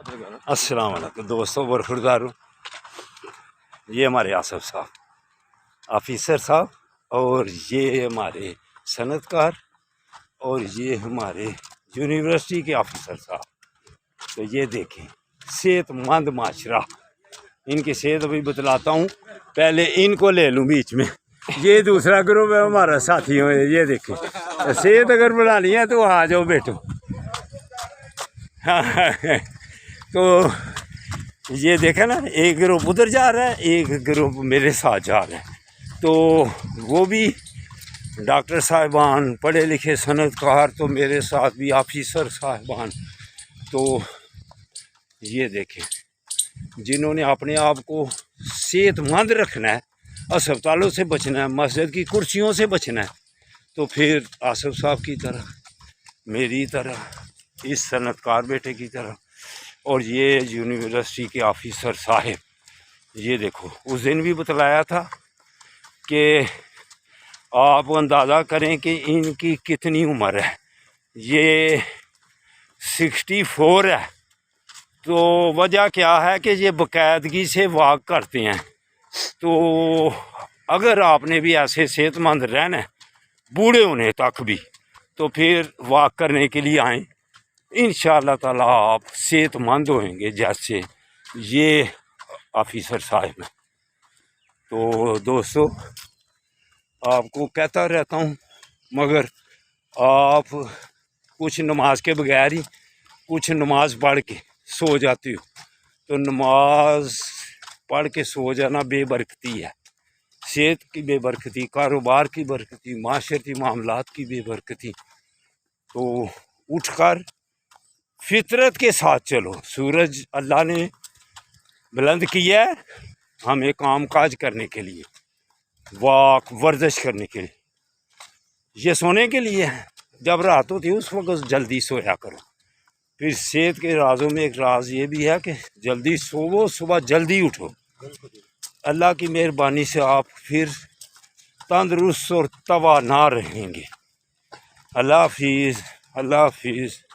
السلام علیکم دوستوں، برخوردار ہوں۔ یہ ہمارے آصف صاحب آفیسر صاحب، اور یہ ہمارے صنعت کار، اور یہ ہمارے یونیورسٹی کے آفیسر صاحب۔ تو یہ دیکھیں، صحت مند معاشرہ، ان کی صحت ابھی بتلاتا ہوں، پہلے ان کو لے لوں بیچ میں۔ یہ دوسرا گروپ ہے ہمارا ساتھیوں، یہ دیکھیں صحت اگر بنانی ہے تو آ جاؤ بیٹو۔ تو یہ دیکھیں نا، ایک گروپ ادھر جا رہا ہے، ایک گروپ میرے ساتھ جا رہا ہے۔ تو وہ بھی ڈاکٹر صاحبان، پڑھے لکھے صنعت کار، تو میرے ساتھ بھی آفیسر صاحبان۔ تو یہ دیکھیں، جنہوں نے اپنے آپ کو صحت مند رکھنا ہے، اسپتالوں سے بچنا ہے، مسجد کی کرسیوں سے بچنا ہے، تو پھر آصف صاحب کی طرح، میری طرح، اس صنعت کار بیٹے کی طرح، اور یہ یونیورسٹی کے آفیسر صاحب۔ یہ دیکھو، اس دن بھی بتلایا تھا کہ آپ اندازہ کریں کہ ان کی کتنی عمر ہے۔ یہ 64 ہے۔ تو وجہ کیا ہے کہ یہ باقاعدگی سے واک کرتے ہیں۔ تو اگر آپ نے بھی ایسے صحت مند رہنا ہے بوڑھے ہونے تک بھی، تو پھر واک کرنے کے لیے آئیں، انشاءاللہ تعالیٰ آپ صحت مند ہوئیں گے، جیسے یہ آفیسر صاحب ہیں۔ تو دوستو، آپ کو کہتا رہتا ہوں، مگر آپ کچھ نماز کے بغیر ہی کچھ نماز پڑھ کے سو جاتی ہو۔ تو نماز پڑھ کے سو جانا بے برکتی ہے، صحت کی بے برکتی، کاروبار کی برکتی، معاشرتی معاملات کی بے برکتی۔ تو اٹھ کر فطرت کے ساتھ چلو۔ سورج اللہ نے بلند کیا ہے ہمیں کام کاج کرنے کے لیے، واک ورزش کرنے کے لیے، یہ سونے کے لیے ہے۔ جب رات ہوتی ہے اس وقت جلدی سویا کرو۔ پھر صحت کے رازوں میں ایک راز یہ بھی ہے کہ جلدی سوو، صبح جلدی اٹھو۔ اللہ کی مہربانی سے آپ پھر تندرست اور توانا رہیں گے۔ اللہ حافظ، اللہ حافظ۔